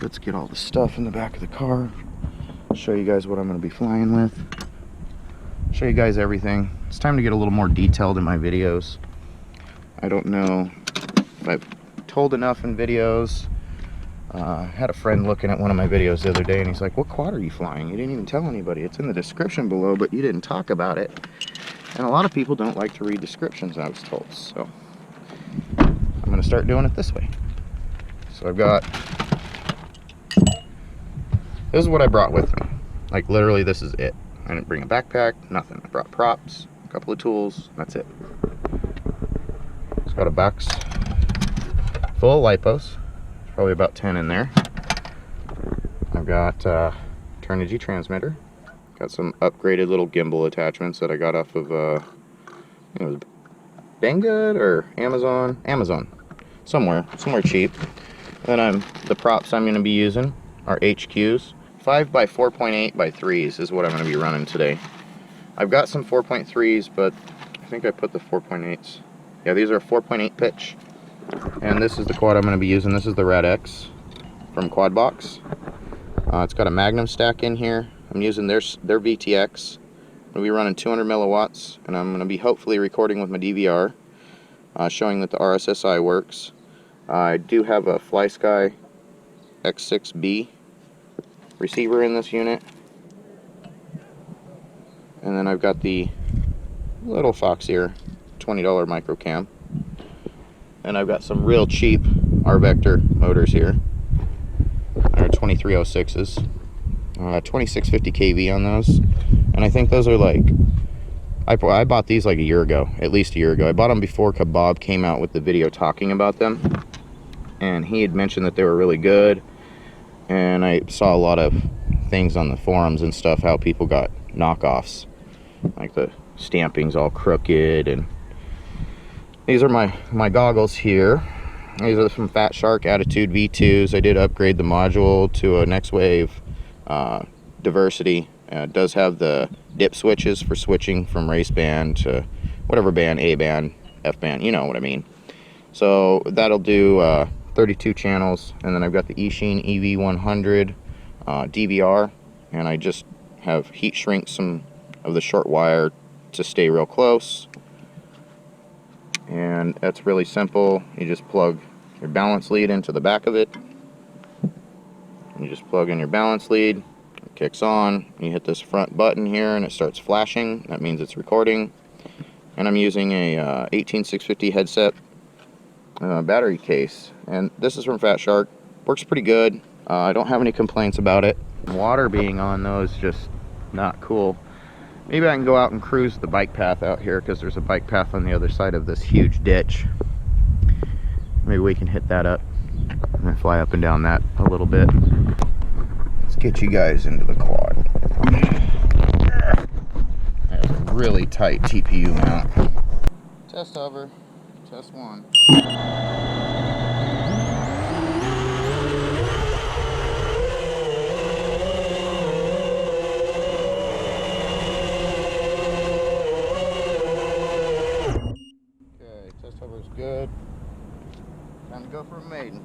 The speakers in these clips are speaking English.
let's get all the stuff in the back of the car. Show you guys what I'm going to be flying with. Show you guys everything. It's time to get a little more detailed in my videos. I don't know if I've told enough in videos. I had a friend looking at one of my videos the other day and he's like, what quad are you flying? You didn't even tell anybody. It's in the description below, but you didn't talk about it. And a lot of people don't like to read descriptions, I was told. So I'm going to start doing it this way. So I've got, this is what I brought with me. Like literally this is it. I didn't bring a backpack, nothing. I brought props, a couple of tools, that's it. It's got a box full of lipos, probably about 10 in there. I've got Turnigy transmitter. Got some upgraded little gimbal attachments that I got off of, I think it was Banggood or Amazon, somewhere cheap. Then the props I'm going to be using are HQs. 5 by 4.8 by 3s is what I'm going to be running today. I've got some 4.3s, but I think I put the 4.8s. Yeah, these are 4.8 pitch. And this is the quad I'm going to be using. This is the Rad-X from KwadBox. It's got a Magnum stack in here. I'm using their VTX. I'm going to be running 200 milliwatts, and I'm going to be hopefully recording with my DVR, showing that the RSSI works. I do have a FlySky X6B receiver in this unit, and then I've got the little Fox Ear $20 micro cam, and I've got some real cheap R-Vector motors here. They're 2306s, 2650 kV on those, and I think those are like, I bought these like a year ago, at least a year ago. I bought them before Kebab came out with the video talking about them, and he had mentioned that they were really good. And I saw a lot of things on the forums and stuff, how people got knockoffs, like the stamping's all crooked. And these are my goggles here. These are from FatShark Attitude V2s. I did upgrade the module to a Next Wave Diversity. It does have the dip switches for switching from race band to whatever band, A band, F band, you know what I mean. So that'll do 32 channels, and then I've got the Eachine EV100 DVR, and I just have heat shrink some of the short wire to stay real close. And that's really simple. You just plug your balance lead into the back of it. You just plug in your balance lead, it kicks on, you hit this front button here and it starts flashing. That means it's recording. And I'm using a 18650 headset battery case, and this is from FatShark. Works pretty good. I don't have any complaints about it. Water being on those just not cool. Maybe I can go out and cruise the bike path out here, because there's a bike path on the other side of this huge ditch. Maybe we can hit that up. I'm gonna fly up and down that a little bit. Let's get you guys into the quad. That's a really tight TPU mount. Test hover. Test one. Okay, test hover is good. Time to go for a maiden.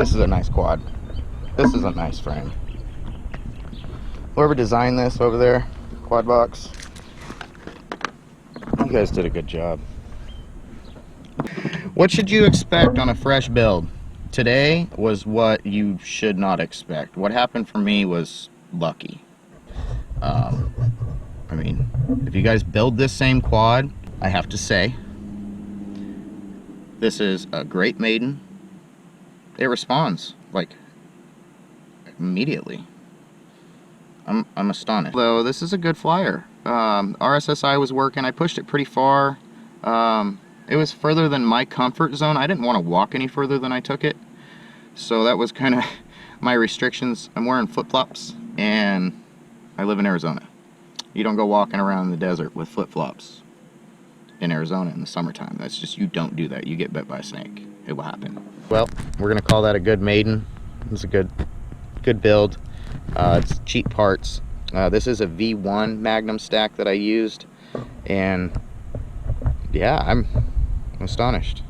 This is a nice quad. This is a nice frame. Whoever designed this over there, KwadBox, you guys did a good job. What should you expect on a fresh build? Today was what you should not expect. What happened for me was lucky. I mean, if you guys build this same quad, I have to say, this is a great Maiden. It responds like immediately. I'm astonished. Though this is a good flyer. RSSI was working. I pushed it pretty far. It was further than my comfort zone. I didn't want to walk any further than I took it, so that was kind of my restrictions. I'm wearing flip-flops, and I live in Arizona. You don't go walking around in the desert with flip-flops in Arizona in the summertime. That's just, you don't do that. You get bit by a snake. It will happen. Well, we're gonna call that a good Maiden. It's a good build. It's cheap parts. This is a V1 Magnum stack that I used, and yeah, I'm astonished.